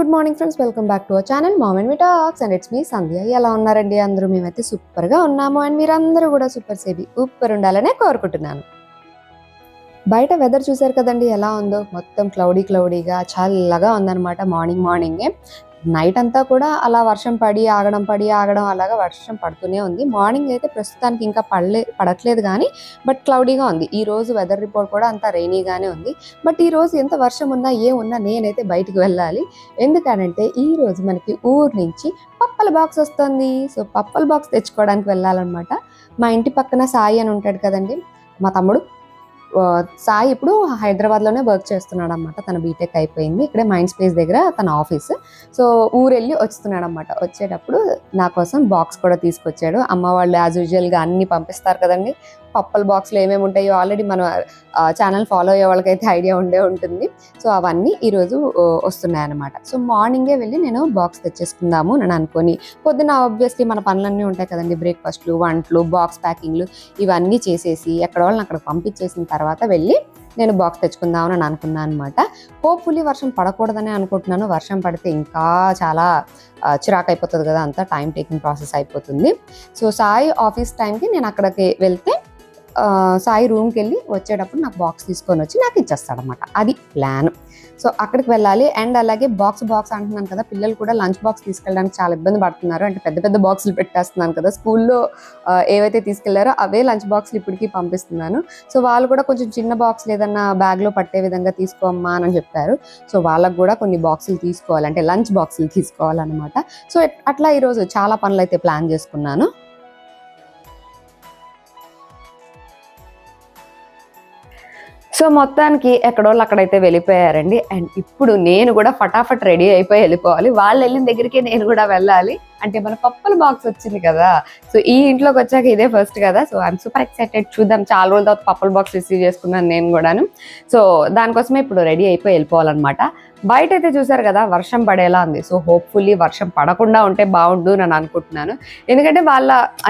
Good morning friends, welcome back to our channel mom and me talks and it's me Sandhya. ఎలా ఉన్నారండి అందరూ? మేమైతే సూపర్గా ఉన్నాము అండ్ మీరందరూ కూడా సూపర్ ఉండాలనే కోరుకుంటున్నాను. బయట వెదర్ చూసారు కదండి ఎలా ఉందో, మొత్తం క్లౌడీగా చల్లగా ఉందన్నమాట. మార్నింగే నైట్ అంతా కూడా అలా వర్షం పడి ఆగడం అలాగా వర్షం పడుతూనే ఉంది. మార్నింగ్ అయితే ప్రస్తుతానికి ఇంకా పడట్లేదు కానీ బట్ క్లౌడీగా ఉంది. ఈ రోజు వెదర్ రిపోర్ట్ కూడా అంతా రెయినీగానే ఉంది. బట్ ఈ రోజు ఎంత వర్షం ఉన్నా ఏమున్నా నేనైతే బయటికి వెళ్ళాలి. ఎందుకనంటే ఈ రోజు మనకి ఊరు నుంచి పప్పల బాక్స్ వస్తుంది. సో పప్పల బాక్స్ తెచ్చుకోవడానికి వెళ్ళాలన్నమాట. మా ఇంటి పక్కన సాయి అని ఉంటాడు కదండి, మా తమ్ముడు. సాయి ఇప్పుడు హైదరాబాద్లోనే వర్క్ చేస్తున్నాడు అనమాట. తన బీటెక్ అయిపోయింది. ఇక్కడే మైండ్ స్పేస్ దగ్గర తన ఆఫీస్. సో ఊరెళ్ళి వస్తున్నాడు అనమాట. వచ్చేటప్పుడు నా కోసం బాక్స్ కూడా తీసుకొచ్చాడు. అమ్మ వాళ్ళు యాజ్ యూజువల్గా అన్ని పంపిస్తారు కదండి. పప్పల బాక్స్లో ఏమేమి ఉంటాయో ఆల్రెడీ మన ఛానల్ ఫాలో అయ్యే వాళ్ళకైతే ఐడియా ఉంటుంది. సో అవన్నీ ఈరోజు వస్తున్నాయి అనమాట. సో మార్నింగే వెళ్ళి నేను బాక్స్ తెచ్చేసుకుందాము అని అనుకొని, పొద్దున్న ఆబ్వియస్లీ మన పనులన్నీ ఉంటాయి కదండి, బ్రేక్ఫాస్ట్లు, వంటలు, బాక్స్ ప్యాకింగ్లు ఇవన్నీ చేసేసి ఎక్కడ వాళ్ళని అక్కడ పంపించేసిన తర్వాత వెళ్ళి నేను బాక్స్ తెచ్చుకుందామని అనుకున్నాను అనమాట. హోప్ఫుల్లీ వర్షం పడకూడదని అనుకుంటున్నాను. వర్షం పడితే ఇంకా చాలా చిరాకు అయిపోతుంది కదా, అంతా టైం టేకింగ్ ప్రాసెస్ అయిపోతుంది. సో సాయి ఆఫీస్ టైంకి నేను అక్కడికి వెళ్తే సాయి రూమ్కి వెళ్ళి వచ్చేటప్పుడు నాకు బాక్స్ తీసుకొని వచ్చి నాకు ఇచ్చేస్తాడనమాట. అది ప్లాన్. సో అక్కడికి వెళ్ళాలి. అండ్ అలాగే బాక్స్ అంటున్నాను కదా, పిల్లలు కూడా లంచ్ బాక్స్ తీసుకెళ్ళడానికి చాలా ఇబ్బంది పడుతున్నారు. అంటే పెద్ద బాక్సులు పెట్టేస్తున్నాను కదా, స్కూల్లో ఏవైతే తీసుకెళ్లారో అవే లంచ్ బాక్సులు ఇప్పటికీ పంపిస్తున్నాను. సో వాళ్ళు కూడా కొంచెం చిన్న బాక్సులు ఏదన్నా బ్యాగ్లో పట్టే విధంగా తీసుకోమ్మా అని చెప్పారు. సో వాళ్ళకు కూడా కొన్ని బాక్సులు తీసుకోవాలి, అంటే లంచ్ బాక్సులు తీసుకోవాలన్నమాట. సో అట్లా ఈరోజు చాలా పనులు అయితే ప్లాన్ చేసుకున్నాను. సో మొత్తానికి ఎక్కడోళ్ళు అక్కడైతే వెళ్ళిపోయారండి. అండ్ ఇప్పుడు నేను కూడా ఫటాఫట్ రెడీ అయిపోయి వెళ్ళిపోవాలి. వాళ్ళు వెళ్ళిన దగ్గరికి నేను కూడా వెళ్ళాలి. అంటే మన పప్పల బాక్స్ వచ్చింది కదా, సో ఈ ఇంట్లోకి వచ్చాక ఇదే ఫస్ట్ కదా. So I'm super excited. చూద్దాం, చాలా రోజుల తర్వాత పప్పల బాక్స్ రిసీవ్ చేసుకున్నాను నేను కూడాను. సో దానికోసమే ఇప్పుడు రెడీ అయిపోయి వెళ్ళిపోవాలన్నమాట. బయట అయితే చూసారు కదా వర్షం పడేలా ఉంది. సో హోప్ఫుల్లీ వర్షం పడకుండా ఉంటే బాగుండు అని అనుకుంటున్నాను. ఎందుకంటే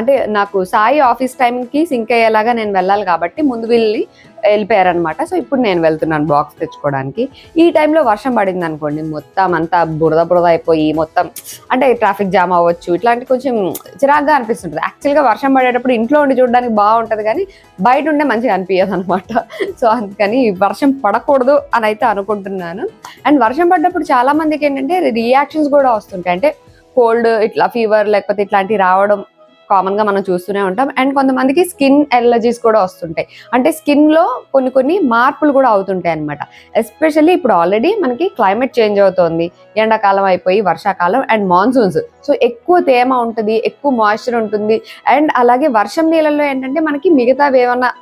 అంటే నాకు సాయి ఆఫీస్ టైంకి సింక్ అయ్యేలాగా నేను వెళ్ళాలి కాబట్టి ముందు వెళ్ళిపోయారనమాట. సో ఇప్పుడు నేను వెళ్తున్నాను బాక్స్ తెచ్చుకోవడానికి. ఈ టైంలో వర్షం పడింది అనుకోండి, మొత్తం అంతా బురద అయిపోయి మొత్తం అంటే ట్రాఫిక్ జామ్ అవ్వచ్చు, ఇట్లాంటి కొంచెం చిరాగ్గా అనిపిస్తుంటుంది. యాక్చువల్గా వర్షం పడేటప్పుడు ఇంట్లో ఉండి చూడడానికి బాగుంటుంది కానీ బయట ఉండే మంచిగా అనిపించదు అనమాట. సో అందుకని వర్షం పడకూడదు అని అయితే అనుకుంటున్నాను. అండ్ వర్షం పడ్డప్పుడు చాలా మందికి ఏంటంటే రియాక్షన్స్ కూడా వస్తుంటాయి. అంటే కోల్డ్, ఇట్లా ఫీవర్ లేకపోతే ఇట్లాంటివి రావడం కామన్ గా మనం చూస్తూనే ఉంటాం. అండ్ కొంతమందికి స్కిన్ ఎలర్జీస్ కూడా వస్తుంటాయి. అంటే స్కిన్ లో కొన్ని మార్పులు కూడా అవుతుంటాయి అనమాట. ఎస్పెషల్లీ ఇప్పుడు ఆల్రెడీ మనకి క్లైమేట్ చేంజ్ అవుతుంది. ఎండాకాలం అయిపోయి వర్షాకాలం అండ్ మాన్సూన్స్. సో ఎక్కువ తేమ ఉంటుంది, ఎక్కువ మాయిశ్చర్ ఉంటుంది. అండ్ అలాగే వర్షం నీళ్ళల్లో ఏంటంటే మనకి మిగతావి ఏమన్నా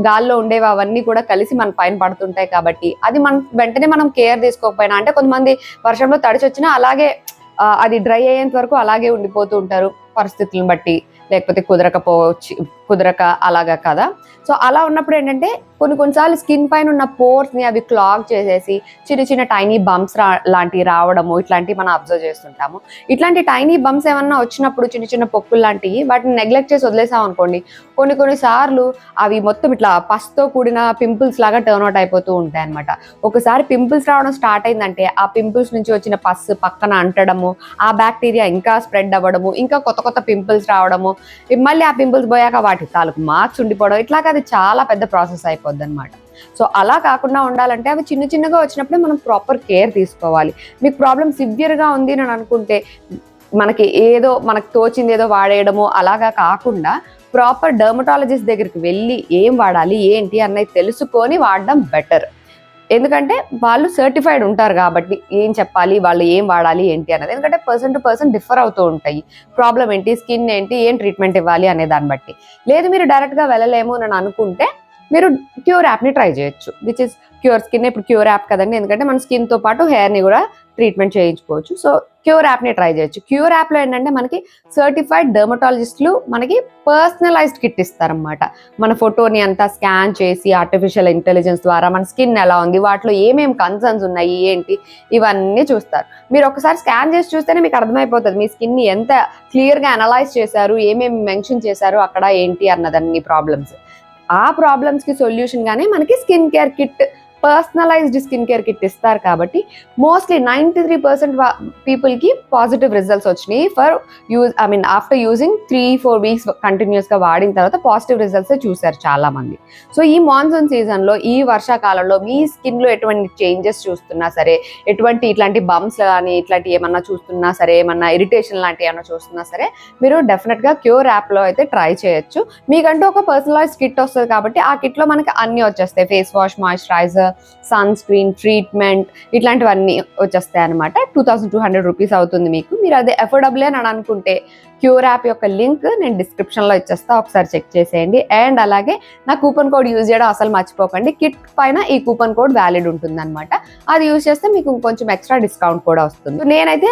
గాల్లో ఉండేవి అవన్నీ కూడా కలిసి మన పైన పడుతుంటాయి. కాబట్టి అది వెంటనే మనం కేర్ తీసుకోకపోయినా, అంటే కొంతమంది వర్షంలో తడిచి వచ్చినా అలాగే అది డ్రై అయ్యేంత వరకు అలాగే ఉండిపోతూ ఉంటారు పరిస్థితులను బట్టి, లేకపోతే కుదరక అలాగా కదా. సో అలా ఉన్నప్పుడు ఏంటంటే కొన్నిసార్లు స్కిన్ పైన ఉన్న పోర్స్ ని అవి క్లాగ్ చేసేసి చిన్న టైనీ బంప్స్ లాంటివి రావడము, ఇట్లాంటివి మనం అబ్జర్వ్ చేస్తుంటాము. ఇట్లాంటి టైనీ బంప్స్ ఏమన్నా వచ్చినప్పుడు చిన్న పొక్కులు లాంటివి వాటిని నెగ్లెక్ట్ చేసి వదిలేసాం అనుకోండి, కొన్నిసార్లు అవి మొత్తం ఇట్లా పస్తో కూడిన పింపుల్స్ లాగా టర్న్ అవుట్ అయిపోతూ ఉంటాయి అనమాట. ఒకసారి పింపుల్స్ రావడం స్టార్ట్ అయిందంటే ఆ పింపుల్స్ నుంచి వచ్చిన పస్సు పక్కన అంటడము, ఆ బ్యాక్టీరియా ఇంకా స్ప్రెడ్ అవ్వడము, ఇంకా కొత్త పింపుల్స్ రావడము, మళ్ళీ ఆ పింపుల్స్ పోయాక వాటి తాలూకు మార్క్స్ ఉండిపోవడం, ఇట్లాగా అది చాలా పెద్ద ప్రాసెస్ అయిపోద్ది అనమాట. సో అలా కాకుండా ఉండాలంటే అవి చిన్నగా వచ్చినప్పుడే మనం ప్రాపర్ కేర్ తీసుకోవాలి. మీకు ప్రాబ్లం సివియర్గా ఉంది అని అనుకుంటే మనకు తోచింది ఏదో వాడేయడము అలాగా కాకుండా ప్రాపర్ డర్మటాలజిస్ట్ దగ్గరికి వెళ్ళి ఏం వాడాలి ఏంటి అన్నది తెలుసుకొని వాడడం బెటర్. ఎందుకంటే వాళ్ళు సర్టిఫైడ్ ఉంటారు కాబట్టి ఏం చెప్పాలి, వాళ్ళు ఏం వాడాలి ఏంటి అన్నది. ఎందుకంటే పర్సన్ టు పర్సన్ డిఫర్ అవుతూ ఉంటాయి. ప్రాబ్లం ఏంటి, స్కిన్ ఏంటి, ఏం ట్రీట్మెంట్ ఇవ్వాలి అనే దాన్ని బట్టి. లేదు మీరు డైరెక్ట్గా వెళ్ళలేము అని అనుకుంటే మీరు క్యూర్ యాప్ని ట్రై చేయొచ్చు, విచ్ ఇస్ క్యూర్ స్కిన్. ఇప్పుడు క్యూర్ యాప్ కదండి, ఎందుకంటే మన స్కిన్తో పాటు హెయిర్ని కూడా ట్రీట్మెంట్ చేయించుకోవచ్చు. సో క్యూర్ యాప్ని ట్రై చేయొచ్చు. క్యూర్ యాప్లో ఏంటంటే మనకి సర్టిఫైడ్ డర్మటాలజిస్టులు మనకి పర్సనలైజ్డ్ కిట్ ఇస్తారనమాట. మన ఫోటోని అంతా స్కాన్ చేసి ఆర్టిఫిషియల్ ఇంటెలిజెన్స్ ద్వారా మన స్కిన్ ఎలా ఉంది, వాటిలో ఏమేమి కన్సర్న్స్ ఉన్నాయి ఏంటి ఇవన్నీ చూస్తారు. మీరు ఒకసారి స్కాన్ చేసి చూస్తేనే మీకు అర్థమైపోతుంది మీ స్కిన్ని ఎంత క్లియర్గా అనలైజ్ చేశారు, ఏమేమి మెన్షన్ చేశారు అక్కడ ఏంటి అన్నదన్ని ప్రాబ్లమ్స్. ఆ ప్రాబ్లమ్స్కి సొల్యూషన్ గానే మనకి skin care kit personalised skin care kit ఇస్తారు కాబట్టి మోస్ట్లీ 93% పీపుల్కి పాజిటివ్ రిజల్ట్స్ వచ్చినాయి ఫర్ ఆఫ్టర్ యూజింగ్ 3-4 వీక్స్ కంటిన్యూస్గా వాడిన తర్వాత పాజిటివ్ రిజల్ట్స్ చూశారు చాలా మంది. సో ఈ మాన్సూన్ సీజన్లో, ఈ వర్షాకాలంలో మీ స్కిన్లో ఎటువంటి చేంజెస్ చూస్తున్నా సరే, ఎటువంటి ఇట్లాంటి బంప్స్ కానీ ఇట్లాంటి ఏమన్నా చూస్తున్నా సరే, ఏమన్నా ఇరిటేషన్ లాంటివి ఏమన్నా చూస్తున్నా సరే, మీరు డెఫినెట్గా క్యూర్ యాప్లో అయితే ట్రై చేయొచ్చు. మీకంటూ ఒక పర్సనలైజ్ కిట్ వస్తుంది కాబట్టి ఆ కిట్లో మనకి అన్నీ వచ్చేస్తాయి. Face wash, moisturiser, sunscreen, treatment, ఇట్లాంటివన్నీ వచ్చేస్తాయి అనమాట. 2200 రూపీస్ అవుతుంది మీకు. మీరు అదే అఫోర్డబుల్ అని అనుకుంటే క్యూర్ యాప్ యొక్క లింక్ నేను డిస్క్రిప్షన్లో ఇచ్చేస్తా, ఒకసారి చెక్ చేసేయండి. అండ్ అలాగే నా కూపన్ కోడ్ యూజ్ చేయడం అసలు మర్చిపోకండి. కిట్ పైన ఈ కూపన్ కోడ్ వ్యాలిడ్ ఉంటుంది అనమాట. అది యూజ్ చేస్తే మీకు ఇంకొంచెం ఎక్స్ట్రా డిస్కౌంట్ కూడా వస్తుంది. నేనైతే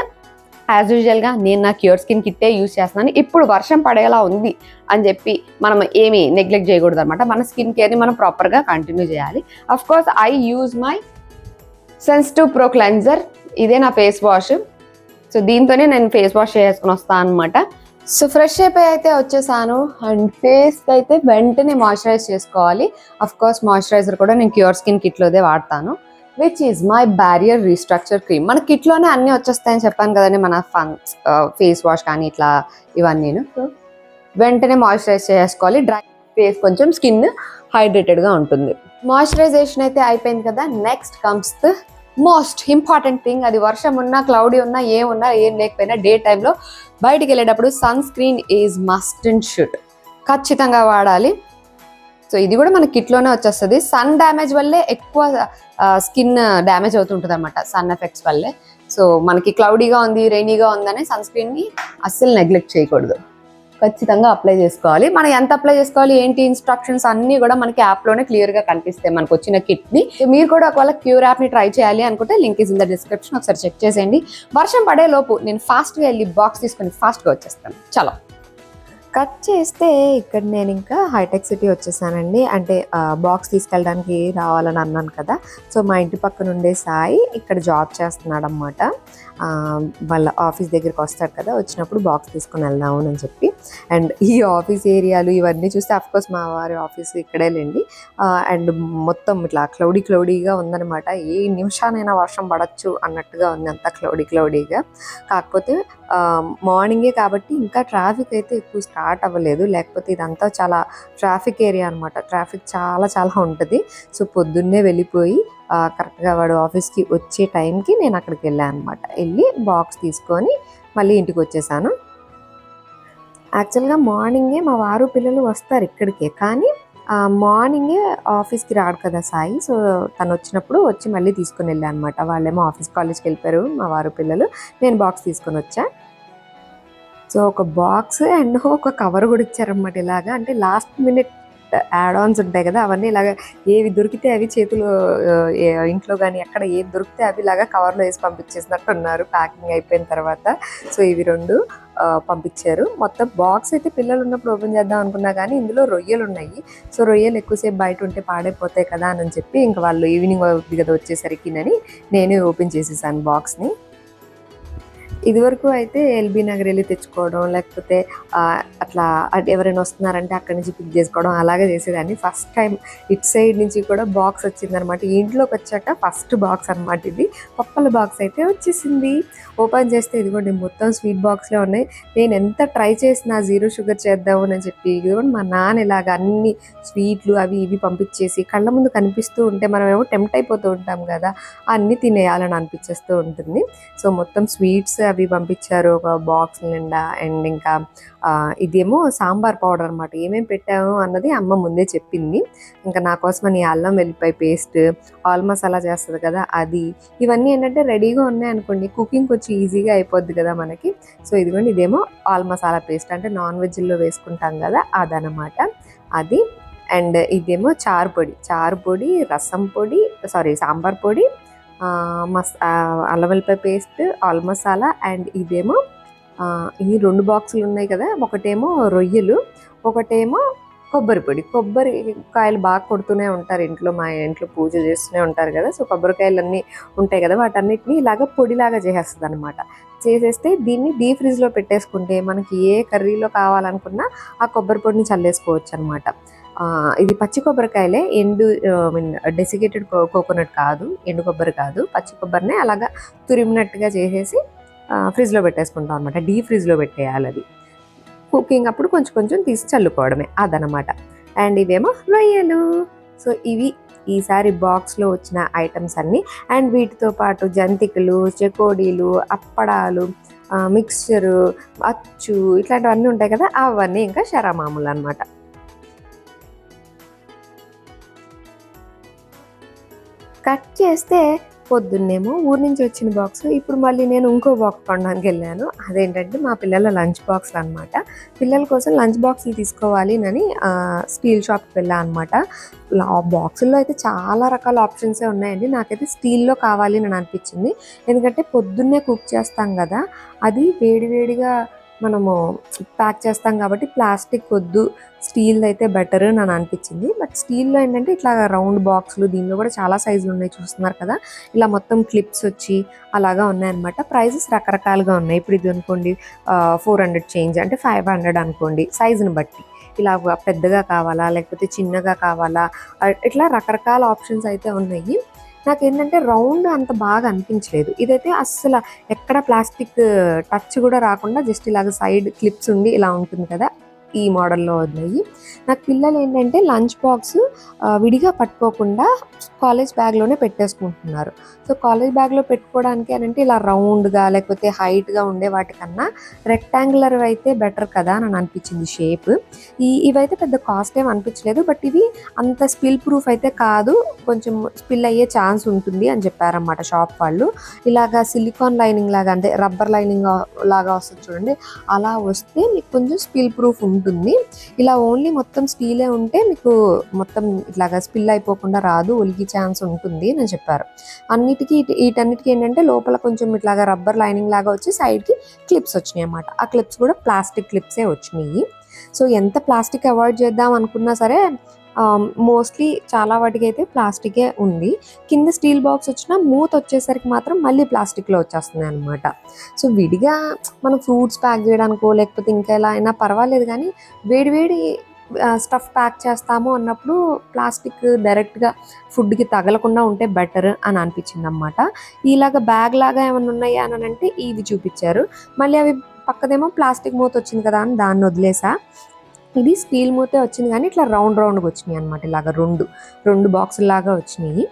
యాజ్ యూజువల్గా నేను నా క్యూర్ స్కిన్ కిట్టే యూజ్ చేస్తున్నాను. ఇప్పుడు వర్షం పడేలా ఉంది అని చెప్పి మనం ఏమీ నెగ్లెక్ట్ చేయకూడదు అనమాట. మన స్కిన్ కేర్ని మనం ప్రాపర్గా కంటిన్యూ చేయాలి. Of course I use my sensitive pro cleanser. ఇదే నా ఫేస్ వాష్. సో దీంతోనే నేను ఫేస్ వాష్ చేసుకుని వస్తాను అనమాట. సో ఫ్రెష్ అయిపోయి అయితే వచ్చేసాను. అండ్ ఫేస్కి అయితే వెంటనే మాయిశ్చరైజ్ చేసుకోవాలి. అఫ్ కోర్స్ మాయిశ్చరైజర్ కూడా నేను క్యూర్ స్కిన్ కిట్లోదే వాడతాను, which is my barrier restructure cream. మన కిట్లోనే అన్నీ వచ్చేస్తాయని చెప్పాను కదండి, మన ఫేస్ వాష్ కానీ ఇట్లా ఇవన్నీ. సో వెంటనే మాయిశ్చరైజ్ చేసుకోవాలి. డ్రై ఫేస్ కొంచెం స్కిన్ హైడ్రేటెడ్గా ఉంటుంది. మాయిశ్చరైజేషన్ అయితే అయిపోయింది కదా. Next comes the most important thing. అది వర్షం ఉన్నా, క్లౌడీ ఉన్నా, ఏం లేకపోయినా డే టైంలో బయటికి వెళ్ళేటప్పుడు sunscreen is must and should ఖచ్చితంగా వాడాలి. సో ఇది కూడా మన కిట్లోనే వచ్చేస్తుంది. సన్ డ్యామేజ్ వల్లే ఎక్కువ స్కిన్ డ్యామేజ్ అవుతుంటుంది అనమాట, సన్ ఎఫెక్ట్స్ వల్లే. సో మనకి క్లౌడీగా ఉంది, రెయినీగా ఉందని సన్ స్క్రీన్ని అస్సలు నెగ్లెక్ట్ చేయకూడదు, ఖచ్చితంగా అప్లై చేసుకోవాలి. మనం ఎంత అప్లై చేసుకోవాలి, ఏంటి ఇన్స్ట్రక్షన్స్ అన్నీ కూడా మనకి యాప్లోనే క్లియర్గా కనిపిస్తాయి మనకు వచ్చిన కిట్ని. మీరు కూడా ఒకవేళ క్యూర్ యాప్ని ట్రై చేయాలి అనుకుంటే link is in the description, ఒకసారి చెక్ చేసేయండి. వర్షం పడే లోపు నేను ఫాస్ట్గా వెళ్ళి బాక్స్ తీసుకొని ఫాస్ట్గా వచ్చేస్తాను. చలో కట్ చేస్తే ఇక్కడ నేను ఇంకా హైటెక్ సిటీ వచ్చేసానండి. అంటే బాక్స్ తీసుకెళ్ళడానికి రావాలని అన్నాను కదా. సో మా ఇంటి పక్కన ఉండే సాయి ఇక్కడ జాబ్ చేస్తున్నాడు అనమాట. వాళ్ళ ఆఫీస్ దగ్గరికి వస్తాడు కదా, వచ్చినప్పుడు బాక్స్ తీసుకొని వెళ్దాము అని చెప్పి. అండ్ ఈ ఆఫీస్ ఏరియాలు ఇవన్నీ చూస్తే అఫ్కోర్స్ మా వారి ఆఫీస్ ఇక్కడేలేండి. అండ్ మొత్తం ఇట్లా క్లౌడీగా ఉందనమాట. ఏ నిమిషానైనా వర్షం పడచ్చు అన్నట్టుగా ఉంది, అంతా క్లౌడీగా. కాకపోతే మార్నింగే కాబట్టి ఇంకా ట్రాఫిక్ అయితే ఎక్కువ స్టార్ట్ అవ్వలేదు, లేకపోతే ఇదంతా చాలా ట్రాఫిక్ ఏరియా అనమాట. ట్రాఫిక్ చాలా ఉంటుంది. సో పొద్దున్నే వెళ్ళిపోయి కరెక్ట్గా వాడు ఆఫీస్కి వచ్చే టైంకి నేను అక్కడికి వెళ్ళాను అనమాట. వెళ్ళి బాక్స్ తీసుకొని మళ్ళీ ఇంటికి వచ్చేసాను. యాక్చువల్గా మార్నింగే మా వారు పిల్లలు వస్తారు ఇక్కడికే, కానీ మార్నింగే ఆఫీస్కి రాడు కదా సాయి. సో తను వచ్చినప్పుడు వచ్చి మళ్ళీ తీసుకొని వెళ్ళాను అనమాట. వాళ్ళేమో ఆఫీస్ కాలేజ్కి వెళ్ళిపోయారు మా వారు పిల్లలు, నేను బాక్స్ తీసుకొని వచ్చా. సో ఒక బాక్స్ అండ్ ఒక కవర్ కూడా ఇచ్చారనమాట. ఇలాగా అంటే లాస్ట్ మినిట్ యాడ్ ఆన్స్ ఉంటాయి కదా, అవన్నీ ఇలాగ ఏవి దొరికితే అవి చేతులు ఇంట్లో కానీ ఎక్కడ ఏది దొరికితే అవి ఇలాగా కవర్లో వేసి పంపించేసినట్టు ఉన్నారు ప్యాకింగ్ అయిపోయిన తర్వాత. సో ఇవి 2 పంపించారు. మొత్తం బాక్స్ అయితే పిల్లలు ఉన్నప్పుడు ఓపెన్ చేద్దాం అనుకున్నా కానీ ఇందులో రొయ్యలు ఉన్నాయి. సో రొయ్యలు ఎక్కువసేపు బయట ఉంటే పాడైపోతాయి కదా అని చెప్పి ఇంకా వాళ్ళు ఈవినింగ్ అవుతుంది కదా వచ్చేసరికి నేనే ఓపెన్ చేసేసాను బాక్స్ని. ఇదివరకు అయితే ఎల్బీ నగర్ వెళ్ళి తెచ్చుకోవడం, లేకపోతే అట్లా ఎవరైనా వస్తున్నారంటే అక్కడి నుంచి పిక్ చేసుకోవడం అలాగే చేసేదాన్ని. ఫస్ట్ టైం ఇట్ సైడ్ నుంచి కూడా బాక్స్ వచ్చిందనమాట. ఇంట్లోకి వచ్చాక ఫస్ట్ బాక్స్ అనమాట ఇది. పప్పల బాక్స్ అయితే వచ్చేసింది. ఓపెన్ చేస్తే ఇదిగోండి మొత్తం స్వీట్ బాక్స్లో ఉన్నాయి. నేను ఎంత ట్రై చేసినా 0 షుగర్ చేద్దాము అని చెప్పి ఇదిగోండి మా నాన్న ఇలాగ అన్ని స్వీట్లు అవి ఇవి పంపించేసి కళ్ళ ముందు కనిపిస్తూ ఉంటే మనం ఏమో టెంప్ట్ అయిపోతూ ఉంటాం కదా, అన్నీ తినేయాలని అనిపించేస్తూ ఉంటుంది. సో మొత్తం స్వీట్స్ అవి పంపించారు ఒక బాక్స్ నిండా. అండ్ ఇంకా ఇదేమో సాంబార్ పౌడర్ అనమాట. ఏమేమి పెట్టాము అన్నది అమ్మ ముందే చెప్పింది. ఇంకా నా కోసమని అల్లం వెల్లిపాయ పేస్ట్, ఆల్ మసాలా చేస్తుంది కదా అది, ఇవన్నీ ఏంటంటే రెడీగా ఉన్నాయి అనుకోండి, కుకింగ్ కొంచెం ఈజీగా అయిపోద్ది కదా మనకి. సో ఇదిగోండి ఇదేమో ఆల్ మసాలా పేస్ట్, అంటే నాన్ వెజ్లో వేసుకుంటాం కదా అదనమాట అది. అండ్ ఇదేమో చారు పొడి, రసం పొడి, సాంబార్ పొడి, అల్లం వెల్లిపాయ పేస్ట్, ఆల్ మసాలా. అండ్ ఇదేమో ఈ 2 బాక్సులు ఉన్నాయి కదా, ఒకటేమో రొయ్యలు, ఒకటేమో కొబ్బరి పొడి. కొబ్బరికాయలు బాగా కొడుతూనే ఉంటారు ఇంట్లో, మా ఇంట్లో పూజ చేస్తూనే ఉంటారు కదా. సో కొబ్బరికాయలు అన్నీ ఉంటాయి కదా, వాటన్నిటిని ఇలాగ పొడిలాగా చేసేస్తుంది అనమాట. చేసేస్తే దీన్ని డీప్ ఫ్రిడ్జ్లో పెట్టేసుకుంటే మనకి ఏ కర్రీలో కావాలనుకున్నా ఆ కొబ్బరి పొడిని చల్లేసుకోవచ్చు అనమాట. ఇది పచ్చి కొబ్బరికాయలే, మీన్ డెసికేటెడ్ కోకోనట్ కాదు, ఎండు కొబ్బరి కాదు, పచ్చి కొబ్బరినే అలాగా తురిమినట్టుగా చేసేసి ఫ్రిడ్జ్లో పెట్టేసుకుంటాం అనమాట. డీప్ ఫ్రిడ్జ్లో పెట్టేయాలి. అది కుకింగ్ అప్పుడు కొంచెం కొంచెం తీసి చల్లుకోవడమే అదనమాట. అండ్ ఇవేమో రొయ్యలు. సో ఇవి ఈసారి బాక్స్లో వచ్చిన ఐటమ్స్ అన్నీ. అండ్ వీటితో పాటు జంతికలు, చెకోడీలు, అప్పడాలు, మిక్స్చరు, అచ్చు ఇట్లాంటివన్నీ ఉంటాయి కదా, అవన్నీ ఇంకా శరామామూలు అనమాట. కట్ చేస్తే పొద్దున్నేమో ఊరి నుంచి వచ్చిన బాక్స్, ఇప్పుడు మళ్ళీ నేను ఇంకో బాక్స్ కొనడానికి వెళ్ళాను. అదేంటంటే మా పిల్లల లంచ్ బాక్స్లు అనమాట. పిల్లల కోసం లంచ్ బాక్సులు తీసుకోవాలి అని స్టీల్ షాప్కి వెళ్ళాను అనమాట. బాక్సుల్లో అయితే చాలా రకాల ఆప్షన్సే ఉన్నాయండి. నాకైతే స్టీల్లో కావాలి అని అనిపించింది. ఎందుకంటే పొద్దున్నే కుక్ చేస్తాం కదా, అది వేడివేడిగా మనము ప్యాక్ చేస్తాం కాబట్టి ప్లాస్టిక్ వద్దు, స్టీల్ అయితే బెటర్ అని అనిపించింది. బట్ స్టీల్లో ఏంటంటే ఇట్లా రౌండ్ బాక్సులు, దీనిలో కూడా చాలా సైజులు ఉన్నాయి చూస్తున్నారు కదా, ఇలా మొత్తం క్లిప్స్ వచ్చి అలాగా ఉన్నాయన్నమాట. ప్రైజెస్ రకరకాలుగా ఉన్నాయి. ఇప్పుడు ఇది అనుకోండి 400 చేంజ్, అంటే 500 అనుకోండి, సైజుని బట్టి. ఇలా పెద్దగా కావాలా లేకపోతే చిన్నగా కావాలా, ఇట్లా రకరకాల ఆప్షన్స్ అయితే ఉన్నాయి. నాకేంటంటే రౌండ్ అంత బాగా అనిపించలేదు. ఇదైతే అస్సలు ఎక్కడ ప్లాస్టిక్ టచ్ కూడా రాకుండా జస్ట్ ఇలాగ సైడ్ క్లిప్స్ ఉండి ఇలా ఉంటుంది కదా, ఈ మోడల్లో ఉన్నాయి. నాకు పిల్లలు ఏంటంటే లంచ్ బాక్స్ విడిగా పట్టుకోకుండా కాలేజ్ బ్యాగ్లోనే పెట్టేసుకుంటున్నారు. సో కాలేజ్ బ్యాగ్లో పెట్టుకోవడానికి అని అంటే ఇలా రౌండ్గా లేకపోతే హైట్గా ఉండే వాటికన్నా రెక్టాంగులర్ అయితే బెటర్ కదా అని అనిపించింది షేప్. ఇవైతే పెద్ద కాస్ట్ ఏం అనిపించలేదు, బట్ ఇవి అంత స్పిల్ ప్రూఫ్ అయితే కాదు, కొంచెం స్పిల్ అయ్యే ఛాన్స్ ఉంటుంది అని చెప్పారన్నమాట షాప్ వాళ్ళు. ఇలాగా సిలికాన్ లైనింగ్ లాగా, అంటే రబ్బర్ లైనింగ్ లాగా వస్తుంది చూడండి, అలా వస్తే మీకు కొంచెం స్పిల్ ప్రూఫ్ ఉంటుంది. ఇలా ఓన్లీ మొత్తం స్టీలే ఉంటే మీకు మొత్తం ఇట్లాగా స్పిల్ అయిపోకుండా రాదు, ఒలిగి ఛాన్స్ ఉంటుంది అని చెప్పారు. వీటన్నిటికీ ఏంటంటే లోపల కొంచెం ఇట్లాగా రబ్బర్ లైనింగ్ లాగా వచ్చి సైడ్కి క్లిప్స్ వచ్చినాయి అన్నమాట. ఆ క్లిప్స్ కూడా ప్లాస్టిక్ క్లిప్సే వచ్చినాయి. సో ఎంత ప్లాస్టిక్ అవాయిడ్ చేద్దాం అనుకున్నా సరే మోస్ట్లీ చాలా వాటికి అయితే ప్లాస్టికే ఉంది. కింద స్టీల్ బాక్స్ వచ్చినా మూత వచ్చేసరికి మాత్రం మళ్ళీ ప్లాస్టిక్లో వచ్చేస్తుంది అనమాట. సో విడిగా మనం ఫ్రూట్స్ ప్యాక్ చేయడానికో లేకపోతే ఇంకా ఎలా అయినా పర్వాలేదు, కానీ వేడివేడి స్టఫ్ ప్యాక్ చేస్తాము అన్నప్పుడు ప్లాస్టిక్ డైరెక్ట్గా ఫుడ్కి తగలకుండా ఉంటే బెటర్ అని అనిపించింది అనమాట. ఇలాగ బ్యాగ్ లాగా ఏమైనా ఉన్నాయా అని అంటే ఇవి చూపించారు. మళ్ళీ అవి పక్కదేమో ప్లాస్టిక్ మూత వచ్చింది కదా అని దాన్ని వదిలేసా. ఇది స్టీల్ మూతే వచ్చింది కానీ ఇట్లా రౌండ్గా వచ్చినాయి అనమాట. ఇలాగ రెండు బాక్సులు లాగా వచ్చినాయి.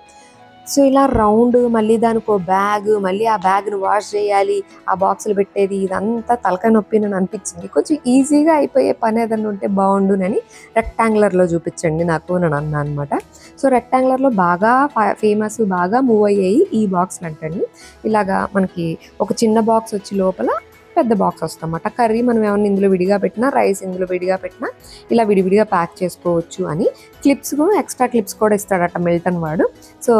సో ఇలా రౌండ్, మళ్ళీ దానికి ఒక బ్యాగ్, మళ్ళీ ఆ బ్యాగ్ని వాష్ చేయాలి, ఆ బాక్సులు పెట్టేది, ఇదంతా తలకాయ నొప్పి అని అనిపించింది. కొంచెం ఈజీగా అయిపోయే పని ఏదన్నా ఉంటే బాగుండునని రెక్టాంగులర్లో చూపించండి నాకు అని అన్నా అనమాట. సో రెక్టాంగులర్లో బాగా ఫేమస్, బాగా మూవ్ అయ్యాయి ఈ బాక్స్లు అంటండి. ఇలాగా మనకి ఒక చిన్న బాక్స్ వచ్చి లోపల పెద్ద బాక్స్ వస్తుందన్నమాట. కర్రీ మనం ఏమన్నా ఇందులో విడిగా పెట్టినా, రైస్ ఇందులో విడిగా పెట్టినా ఇలా విడివిడిగా ప్యాక్ చేసుకోవచ్చు అని. క్లిప్స్ కూడా, ఎక్స్ట్రా క్లిప్స్ కూడా ఇస్తాడట మిల్టన్ వాడు. సో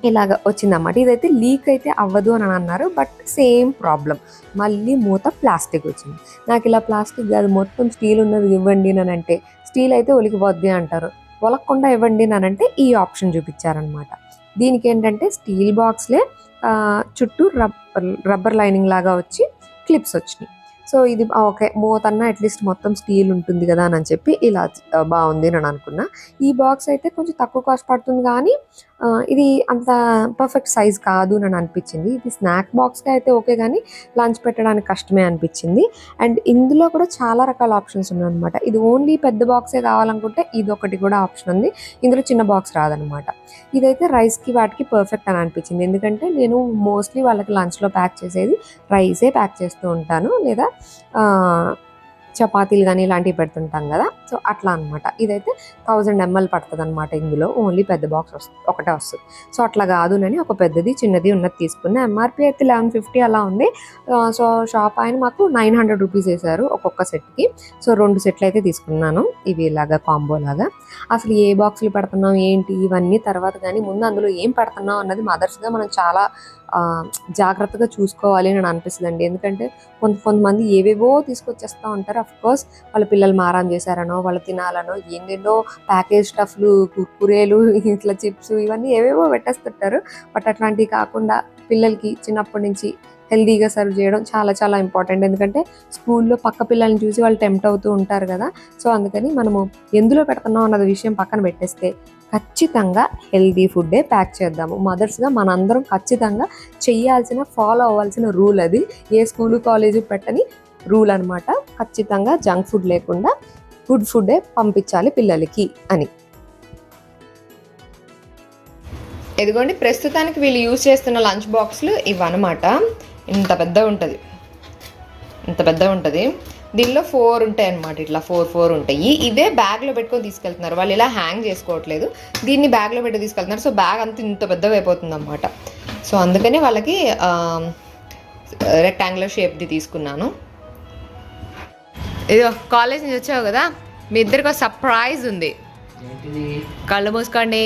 ఇలాగ వచ్చిందన్నమాట. ఇదైతే లీక్ అయితే అవ్వదు అని అన్నారు, బట్ సేమ్ ప్రాబ్లం, మళ్ళీ మూత ప్లాస్టిక్ వచ్చింది. నాకు ఇలా ప్లాస్టిక్ కాదు మొత్తం స్టీల్ ఉన్నది ఇవ్వండి అని అంటే, స్టీల్ అయితే ఒలికిపోద్ది అంటారు, ఒలక్కుండా ఇవ్వండి అని అంటే ఈ ఆప్షన్ చూపించారనమాట. దీనికి ఏంటంటే స్టీల్ బాక్స్లే చుట్టూ రబ్బర్ లైనింగ్ లాగా వచ్చి క్లిప్స్ వచ్చినాయి. సో ఇది ఓకే, మూతన్నా అట్లీస్ట్ మొత్తం స్టీల్ ఉంటుంది కదా అని చెప్పి ఇలా బాగుంది అని అనుకున్నా. ఈ బాక్స్ అయితే కొంచెం తక్కువ కాస్ట్ పడుతుంది, కానీ ఇది అంత పర్ఫెక్ట్ సైజ్ కాదు అని అనిపించింది. ఇది స్నాక్ బాక్స్గా అయితే ఓకే, కానీ లంచ్ పెట్టడానికి కష్టమే అనిపించింది. అండ్ ఇందులో కూడా చాలా రకాల ఆప్షన్స్ ఉన్నాయన్నమాట. ఇది ఓన్లీ పెద్ద బాక్సే కావాలనుకుంటే ఇది ఒకటి కూడా ఆప్షన్ ఉంది, ఇందులో చిన్న బాక్స్ రాదనమాట. ఇదైతే రైస్కి వాటికి పర్ఫెక్ట్ అని అనిపించింది. ఎందుకంటే నేను మోస్ట్లీ వాళ్ళకి లంచ్లో ప్యాక్ చేసేది రైసే ప్యాక్ చేస్తూ ఉంటాను, లేదా చపాతీలు కానీ ఇలాంటివి పెడుతుంటాం కదా, సో అట్లా అనమాట. ఇదైతే 1000 ml పడుతుంది అనమాట. ఇందులో ఓన్లీ పెద్ద బాక్స్ ఒకటే వస్తుంది. సో అట్లా కాదు అని ఒక పెద్దది చిన్నది ఉన్నది తీసుకున్నా. ఎంఆర్పి అయితే 1150 అలా ఉంది. సో షాప్ ఆయన మాకు 900 రూపీస్ వేశారు ఒక్కొక్క సెట్కి. సో 2 సెట్లు అయితే తీసుకున్నాను, ఇవి ఇలాగా కాంబో లాగా. అసలు ఏ బాక్సులు పెడుతున్నాం ఏంటి ఇవన్నీ తర్వాత, కానీ ముందు అందులో ఏం పెడుతున్నాం అన్నది మదర్స్గా మనం చాలా జాగ్రత్తగా చూసుకోవాలి అని అనిపిస్తుంది అండి. ఎందుకంటే కొంతమంది ఏవేవో తీసుకొచ్చేస్తూ ఉంటారు. అఫ్కోర్స్ వాళ్ళ పిల్లలు మారం చేశారనో, వాళ్ళు తినాలనో ఏంటేంటో ప్యాకేజ్ స్టఫ్లు, కుర్కురేలు, ఇట్లా చిప్స్, ఇవన్నీ ఏవేవో పెట్టేస్తుంటారు. బట్ అట్లాంటివి కాకుండా పిల్లలకి చిన్నప్పటి నుంచి హెల్దీగా సర్వ్ చేయడం చాలా చాలా ఇంపార్టెంట్. ఎందుకంటే స్కూల్లో పక్క పిల్లల్ని చూసి వాళ్ళు టెంప్ట్ అవుతూ ఉంటారు కదా. సో అందుకని మనము ఎందులో పెడుతున్నాం అన్నది విషయం పక్కన పెట్టేస్తే ఖచ్చితంగా హెల్దీ ఫుడ్డే ప్యాక్ చేద్దాము. మదర్స్గా మనందరం ఖచ్చితంగా ఫాలో అవ్వాల్సిన రూల్ అది. ఏ స్కూలు కాలేజీ పెట్టని రూల్ అనమాట. ఖచ్చితంగా జంక్ ఫుడ్ లేకుండా గుడ్ ఫుడ్డే పంపించాలి పిల్లలకి అని. ఇదిగోండి, ప్రస్తుతానికి వీళ్ళు యూజ్ చేస్తున్న లంచ్ బాక్స్లు ఇవన్నమాట. ఇంత పెద్ద ఉంటుంది. దీనిలో 4 ఉంటాయి అన్నమాట. ఇట్లా 4 ఉంటాయి. ఇదే బ్యాగ్లో పెట్టుకొని తీసుకెళ్తున్నారు వాళ్ళు. ఇలా హ్యాంగ్ చేసుకోవట్లేదు, దీన్ని బ్యాగ్లో పెట్టి తీసుకెళ్తున్నారు. సో బ్యాగ్ అంతా ఇంత పెద్దగా అయిపోతుంది అన్నమాట. సో అందుకనే వాళ్ళకి రెక్టాంగులర్ షేప్ది తీసుకున్నాను. ఇదో కాలేజ్ నుంచి వచ్చావు కదా, మీ ఇద్దరికి ఒక సర్ప్రైజ్ ఉంది. కళ్ళు మూసుకోండి.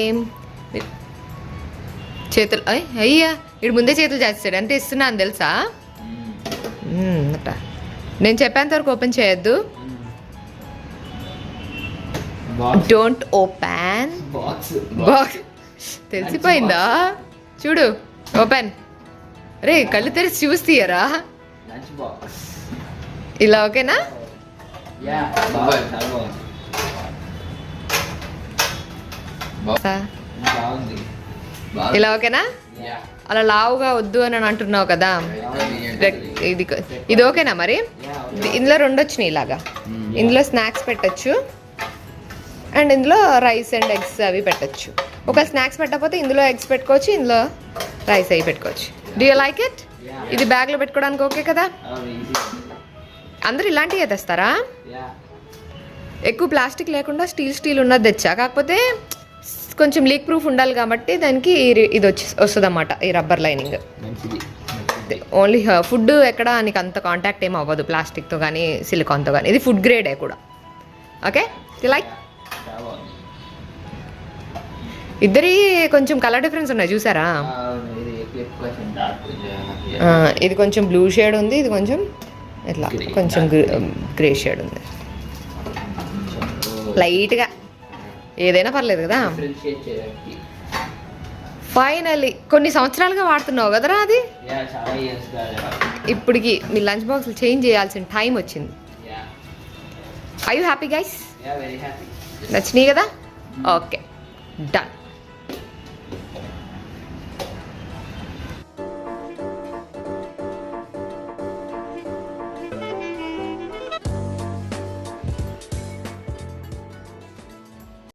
చేతులు అయ్యా ఇటు ముందే చేతులు చేస్తాడు. అంటే ఇస్తున్నాను తెలుసా. నేను చెప్పేంత వరకు ఓపెన్ చేయొద్దు. Don't open box. తెలిసిపోయిందా? చూడు, ఓపెన్. రే కళ్ళు తెరిచి చూస్తీయరా? ఇలా ఓకేనా? ఇలా ఓకేనా? అలా లావుగా వద్దు అని అంటున్నావు కదా, ఇది ఓకేనా మరి? ఇందులో 2 వచ్చినాయి ఇలాగా. ఇందులో స్నాక్స్ పెట్టచ్చు అండ్ ఇందులో రైస్ అండ్ ఎగ్స్ అవి పెట్టచ్చు. ఒక స్నాక్స్ పెట్టకపోతే ఇందులో ఎగ్స్ పెట్టుకోవచ్చు, ఇందులో రైస్ అవి పెట్టుకోవచ్చు. Do you like it? ఇది బ్యాగ్లో పెట్టుకోవడానికి ఓకే కదా? అందరూ ఇలాంటివి తెస్తారా? ఎక్కువ ప్లాస్టిక్ లేకుండా స్టీల్ ఉన్నది తెచ్చా. కాకపోతే కొంచెం లీక్ ప్రూఫ్ ఉండాలి కాబట్టి దానికి ఇది వస్తుంది అన్నమాట, ఈ రబ్బర్ లైనింగ్. ఓన్లీ ఫుడ్ ఎక్కడ నీకు అంత కాంటాక్ట్ ఏం అవ్వదు ప్లాస్టిక్తో కానీ సిలికాన్తో కానీ. ఇది ఫుడ్ గ్రేడే కూడా. ఓకే, లైక్ ఇద్దరి కొంచెం కలర్ డిఫరెన్స్ ఉన్నాయి చూసారా? ఇది కొంచెం బ్లూ షేడ్ ఉంది, ఇది కొంచెం ఇట్లా కొంచెం గ్రే షేడ్ ఉంది. లైట్గా ఏదైనా పర్లేదు కదా. ఫైనల్లీ కొన్ని సంవత్సరాలుగా వాడుతున్నావు కదరా అది. ఇప్పటికి మీ లంచ్ బాక్స్లు చేంజ్ చేయాల్సిన టైం వచ్చింది. I you happy guys? నచ్చినాయి కదా? Okay, done.